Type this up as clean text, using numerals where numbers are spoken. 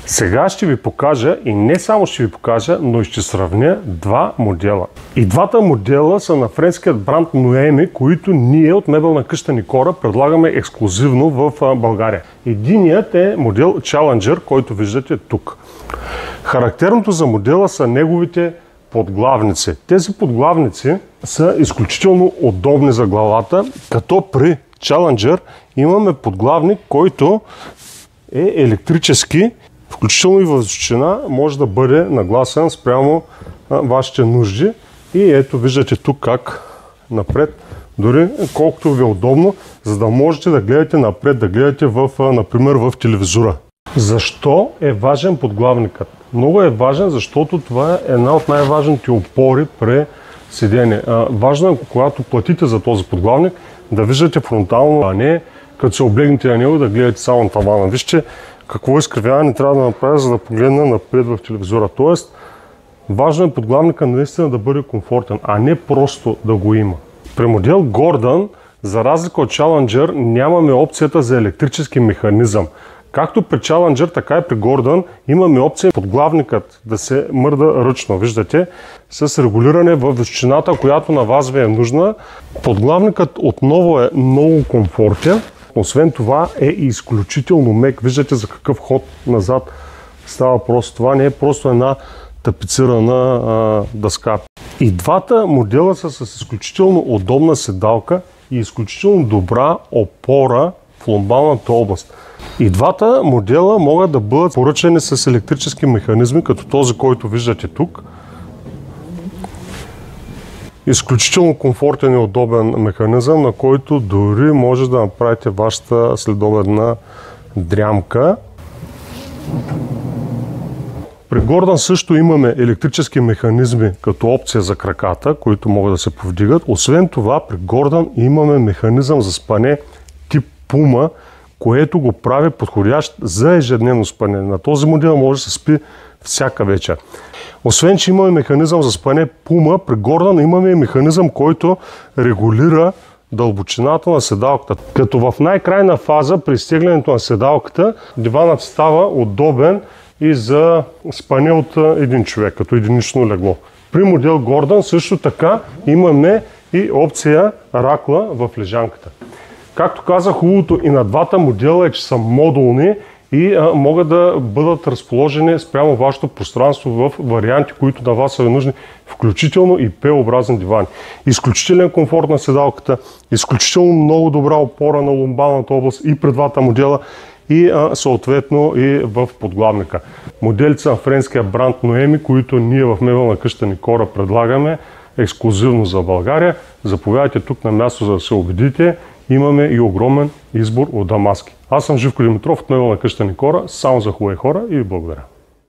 Сега ще ви покажа и не само ще ви покажа, но и ще сравня два модела. И двата модела са на френският бранд Noemi, които ние от Мебелна къща Никора предлагаме ексклюзивно в България. Единият е модел Challenger, който виждате тук. Характерното за модела са неговите подглавници. Тези подглавници са изключително удобни за главата, като при Challenger имаме подглавник, който е електрически, включително и във височина, може да бъде нагласен спрямо вашите нужди. И ето виждате тук как напред, дори колкото ви е удобно, за да можете да гледате напред, да гледате например в телевизора. Защо е важен подглавникът? Много е важен, защото това е една от най-важните опори при седене. Важно е, когато платите за този подглавник, да виждате фронтално, а не като се облегнете на него да гледате само на тавана. Вижте какво изкривяване трябва да направя, за да погледна напред в телевизора. Тоест, важно е подглавника наистина да бъде комфортен, а не просто да го има. При модел Gordon, за разлика от Challenger, нямаме опцията за електрически механизъм. Както при Challenger, така и при Gordon имаме опция подглавникът да се мърда ръчно. Виждате, с регулиране във височината, която на вас ви е нужна. Подглавникът отново е много комфортен. Освен това е изключително мек. Виждате за какъв ход назад става просто. Това не е просто една тапицирана дъска. И двата модела са с изключително удобна седалка и изключително добра опора в ломбалната област. И двата модела могат да бъдат поръчани с електрически механизми, като този, който виждате тук. Изключително комфортен и удобен механизъм, на който дори може да направите вашата следобедна дрямка. При Gordon също имаме електрически механизми като опция за краката, които могат да се повдигат. Освен това, при Gordon имаме механизъм за спане тип Puma, което го прави подходящ за ежедневно спане. На този модел може да се спи всяка вечер. Освен, че имаме механизъм за спане Puma, при Gordon имаме и механизъм, който регулира дълбочината на седалката. Като в най-крайна фаза при изтеглянето на седалката, диванът става удобен и за спане от един човек, като единично легло. При модел Gordon също така имаме и опция ракла в лежанката. Както казах, хубавото и на двата модела е, че са модулни и могат да бъдат разположени спрямо вашето пространство в варианти, които на вас са нужни, включително и П-образни дивани. Изключителен комфорт на седалката, изключително много добра опора на ломбалната област и при двата модела и съответно и в подглавника. Моделите са на френския бранд Noemi, които ние в Мебелна къща Никора предлагаме ексклюзивно за България. Заповядайте тук на място, за да се убедите. Имаме и огромен избор от дамаски. Аз съм Живко Димитров от Мебелна къща Никора, само за хубави хора и ви благодаря.